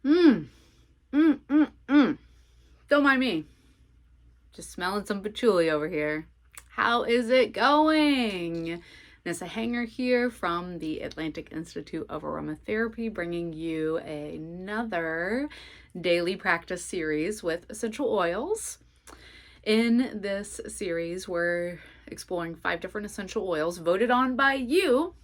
Mmm. Don't mind me. Just smelling some patchouli over here. How is it going? Nessa Hanger here from the Atlantic Institute of Aromatherapy, bringing you another daily practice series with essential oils. In this series, we're exploring 5 different essential oils voted on by you,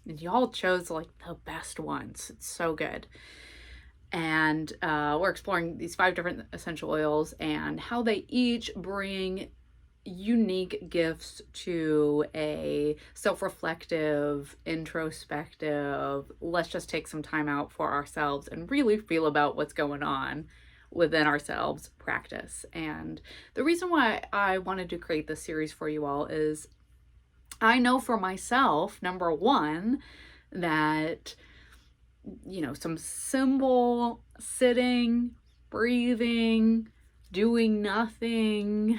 and y'all chose like the best ones. It's so good. And we're exploring these 5 different essential oils and how they each bring unique gifts to a self-reflective, introspective, let's just take some time out for ourselves and really feel about what's going on within ourselves practice. And the reason why I wanted to create this series for you all is I know for myself, number one, that some simple sitting, breathing, doing nothing,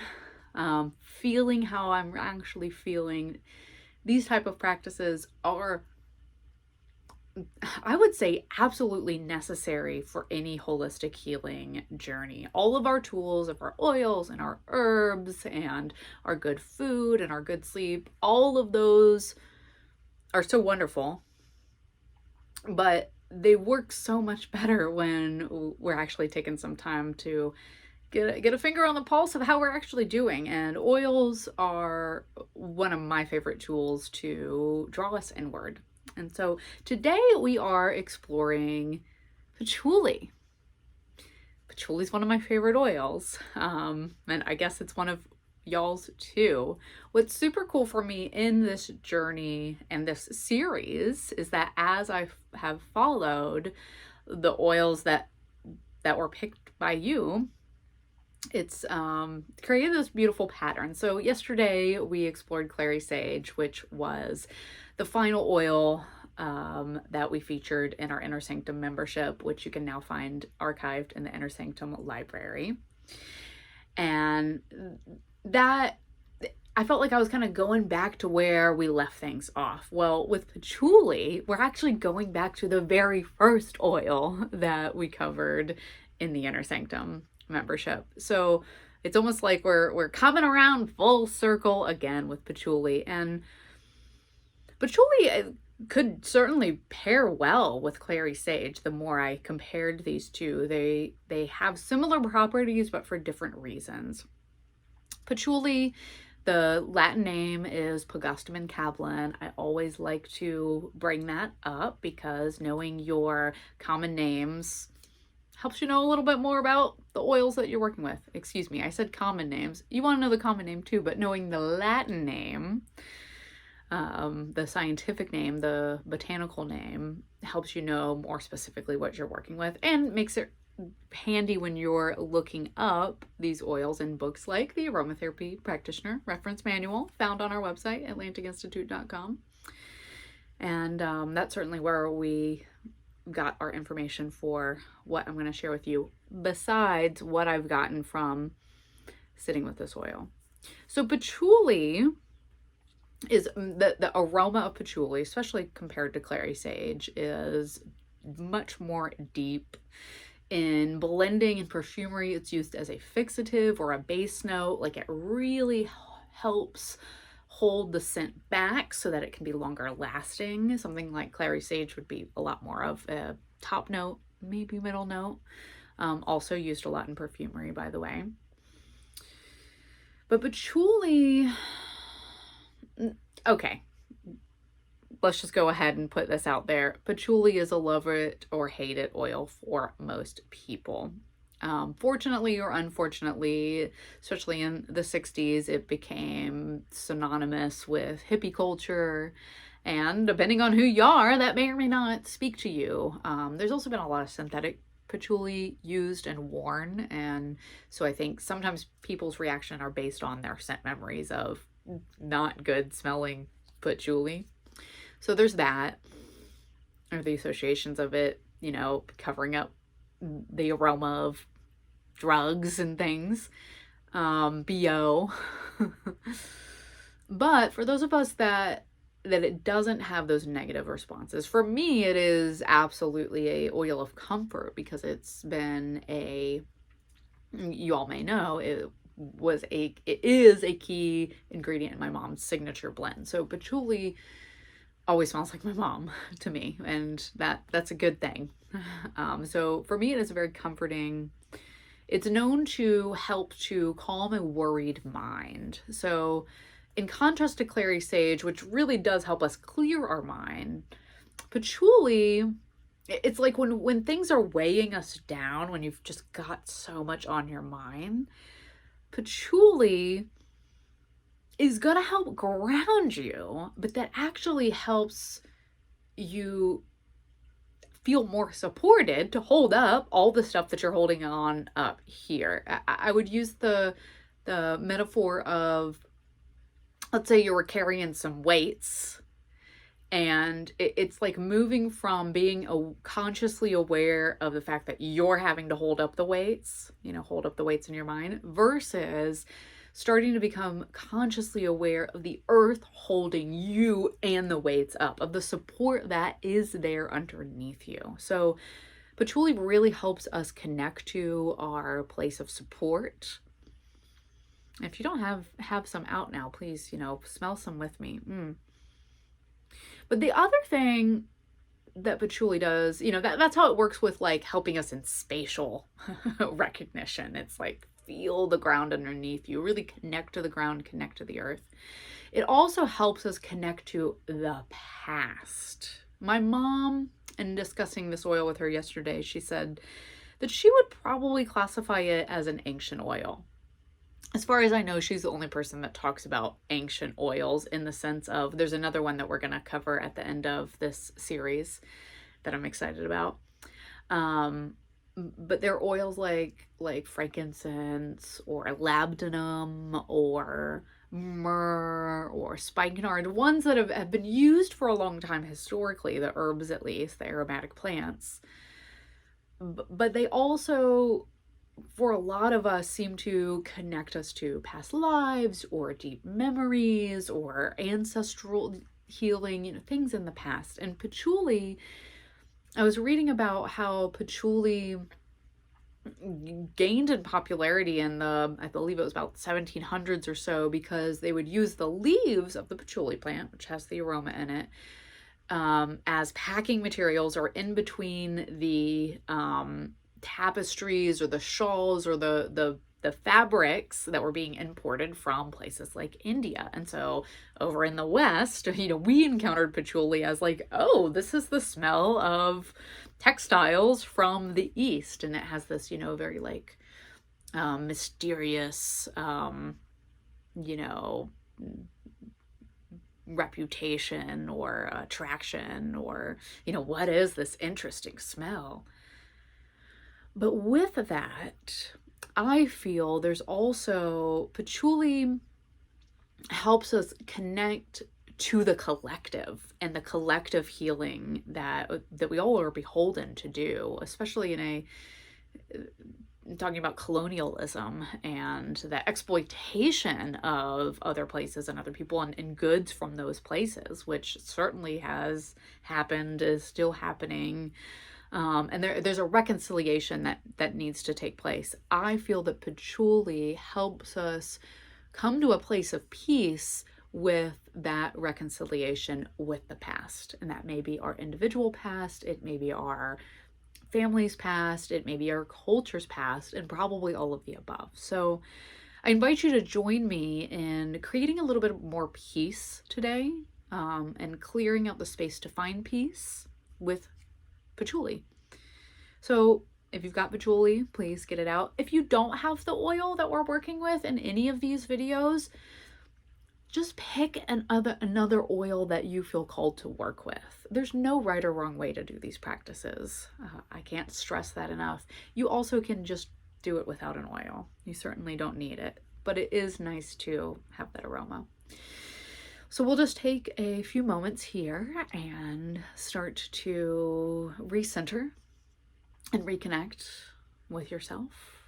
feeling how I'm actually feeling. These type of practices are, I would say, absolutely necessary for any holistic healing journey. All of our tools of our oils and our herbs and our good food and our good sleep, all of those are so wonderful, but they work so much better when we're actually taking some time to get a finger on the pulse of how we're actually doing. And oils are one of my favorite tools to draw us inward. And so today we are exploring patchouli. Patchouli is one of my favorite oils, and I guess it's one of y'all's too. What's super cool for me in this journey and this series is that as I have followed the oils that were picked by you, it's created this beautiful pattern. So yesterday we explored clary sage, which was the final oil that we featured in our Inner Sanctum membership, which you can now find archived in the Inner Sanctum library. And that, I felt like I was kind of going back to where we left things off. Well, with patchouli, we're actually going back to the very first oil that we covered in the Inner Sanctum membership. So it's almost like we're coming around full circle again with patchouli. And patchouli could certainly pair well with clary sage. The more I compared these two, they have similar properties, but for different reasons. Patchouli, the Latin name is Pogostemon cablin. I always like to bring that up because knowing your common names helps you know a little bit more about the oils that you're working with. Excuse me, I said common names. You want to know the common name too, but knowing the Latin name, the scientific name, the botanical name, helps you know more specifically what you're working with and makes it handy when you're looking up these oils in books like the Aromatherapy Practitioner Reference Manual found on our website, atlanticinstitute.com. And that's certainly where we got our information for what I'm going to share with you, besides what I've gotten from sitting with this oil. So patchouli is the aroma of patchouli, especially compared to clary sage, is much more deep. In blending and perfumery, it's used as a fixative or a base note. Like, it really helps hold the scent back so that it can be longer lasting. Something like clary sage would be a lot more of a top note, maybe middle note. Also used a lot in perfumery, by the way. But patchouli, okay, let's just go ahead and put this out there. Patchouli is a love it or hate it oil for most people. Fortunately or unfortunately, especially in the 60s, it became synonymous with hippie culture. And depending on who you are, that may or may not speak to you. There's also been a lot of synthetic patchouli used and worn. And so I think sometimes people's reaction are based on their scent memories of not good smelling patchouli. So there's that, or the associations of it, covering up the aroma of drugs and things, BO. But for those of us that that it doesn't have those negative responses. For me, it is absolutely a oil of comfort because it's been you all may know, it is a key ingredient in my mom's signature blend. So patchouli always smells like my mom to me, and that's a good thing. So for me, it is very comforting. It's known to help to calm a worried mind. So in contrast to clary sage, which really does help us clear our mind, patchouli, it's like when things are weighing us down, when you've just got so much on your mind, patchouli is going to help ground you, but that actually helps you feel more supported to hold up all the stuff that you're holding on up here. I would use the metaphor of, let's say you were carrying some weights, and it's like moving from being consciously aware of the fact that you're having to hold up the weights, hold up the weights in your mind, versus starting to become consciously aware of the earth holding you and the weights up, of the support that is there underneath you. So patchouli really helps us connect to our place of support. If you don't have some out now, please, smell some with me. But the other thing that patchouli does, that's how it works with like helping us in spatial recognition. It's like feel the ground underneath you, really connect to the ground, connect to the earth. It also helps us connect to the past. My mom, in discussing this oil with her yesterday, she said that she would probably classify it as an ancient oil. As far as I know, she's the only person that talks about ancient oils, in the sense of, there's another one that we're going to cover at the end of this series that I'm excited about. But they're oils like frankincense or labdanum or myrrh or spikenard, ones that have been used for a long time historically, the herbs at least, the aromatic plants. But they also, for a lot of us, seem to connect us to past lives or deep memories or ancestral healing, things in the past. And patchouli, I was reading about how patchouli gained in popularity in I believe it was about 1700s or so, because they would use the leaves of the patchouli plant, which has the aroma in it, as packing materials, or in between the tapestries or the shawls or the fabrics that were being imported from places like India. And so over in the West, we encountered patchouli as like, oh, this is the smell of textiles from the East. And it has this, very like mysterious, reputation or attraction, or, what is this interesting smell? But with that, I feel there's also, patchouli helps us connect to the collective and the collective healing that we all are beholden to do, especially in talking about colonialism and the exploitation of other places and other people and goods from those places, which certainly has happened, is still happening. And there's a reconciliation that needs to take place. I feel that patchouli helps us come to a place of peace with that reconciliation with the past. And that may be our individual past, it may be our family's past, it may be our culture's past, and probably all of the above. So I invite you to join me in creating a little bit more peace today, and clearing out the space to find peace with patchouli. So if you've got patchouli, please get it out. If you don't have the oil that we're working with in any of these videos, just pick another oil that you feel called to work with. There's no right or wrong way to do these practices. I can't stress that enough. You also can just do it without an oil. You certainly don't need it, but it is nice to have that aroma. So we'll just take a few moments here and start to recenter and reconnect with yourself,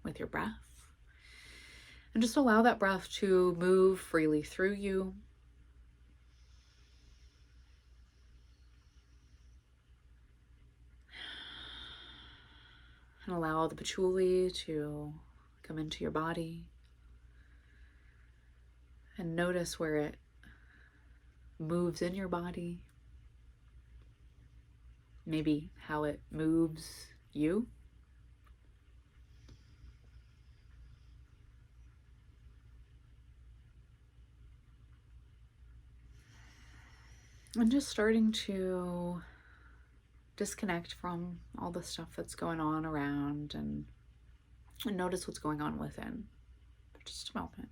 with your breath, and just allow that breath to move freely through you. And allow the patchouli to come into your body. And notice where it moves in your body. Maybe how it moves you. And just starting to disconnect from all the stuff that's going on around and notice what's going on within for just a moment.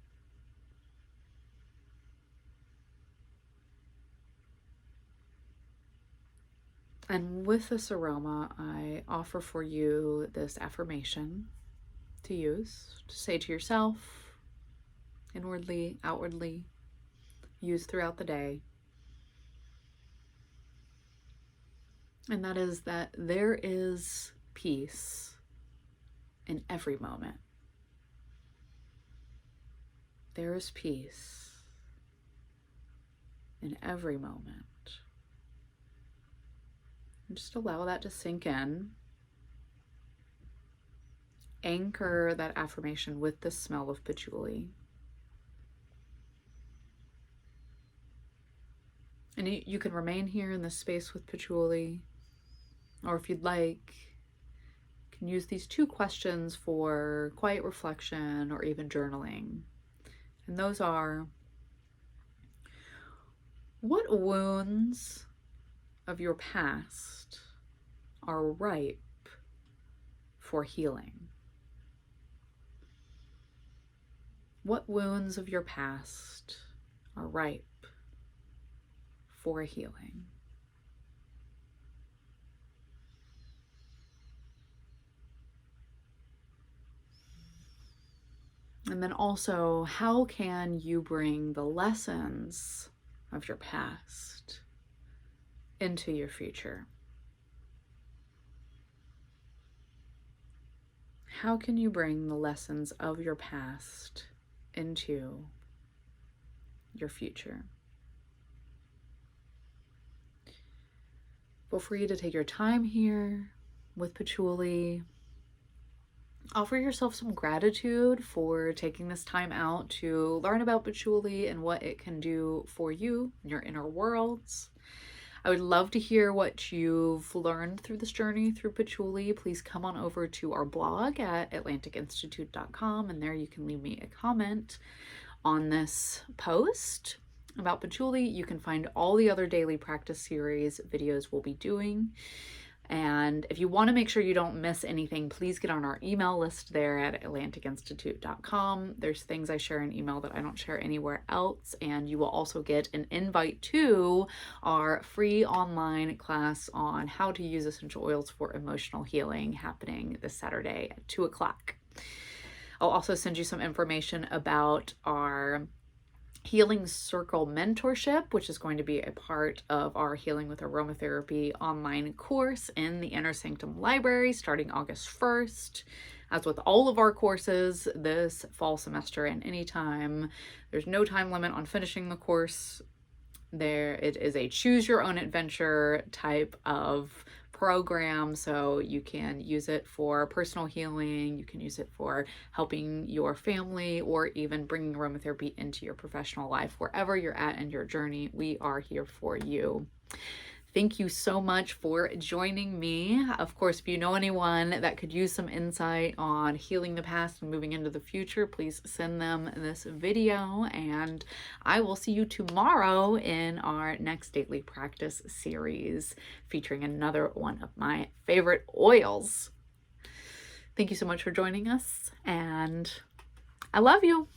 And with this aroma, I offer for you this affirmation to use, to say to yourself, inwardly, outwardly, use throughout the day. And that is that there is peace in every moment. There is peace in every moment. And just allow that to sink in. Anchor that affirmation with the smell of patchouli. And you can remain here in this space with patchouli, or if you'd like, you can use these 2 questions for quiet reflection or even journaling. And those are, what wounds of your past are ripe for healing? What wounds of your past are ripe for healing? And then also, how can you bring the lessons of your past into your future? How can you bring the lessons of your past into your future? Feel free to take your time here with patchouli. Offer yourself some gratitude for taking this time out to learn about patchouli and what it can do for you in your inner worlds. I would love to hear what you've learned through this journey through patchouli. Please come on over to our blog at atlanticinstitute.com, and there you can leave me a comment on this post about patchouli. You can find all the other daily practice series videos we'll be doing. And if you want to make sure you don't miss anything, please get on our email list there at atlanticinstitute.com. There's things I share in email that I don't share anywhere else. And you will also get an invite to our free online class on how to use essential oils for emotional healing happening this Saturday at 2 o'clock. I'll also send you some information about our Healing Circle mentorship, which is going to be a part of our Healing with Aromatherapy online course in the Inner Sanctum Library starting August 1st. As with all of our courses this fall semester and anytime, there's no time limit on finishing the course. It is a choose your own adventure type of program, so you can use it for personal healing, you can use it for helping your family, or even bringing aromatherapy into your professional life. Wherever you're at in your journey, we are here for you. Thank you so much for joining me. Of course, if you know anyone that could use some insight on healing the past and moving into the future, please send them this video, and I will see you tomorrow in our next daily practice series featuring another one of my favorite oils. Thank you so much for joining us, and I love you.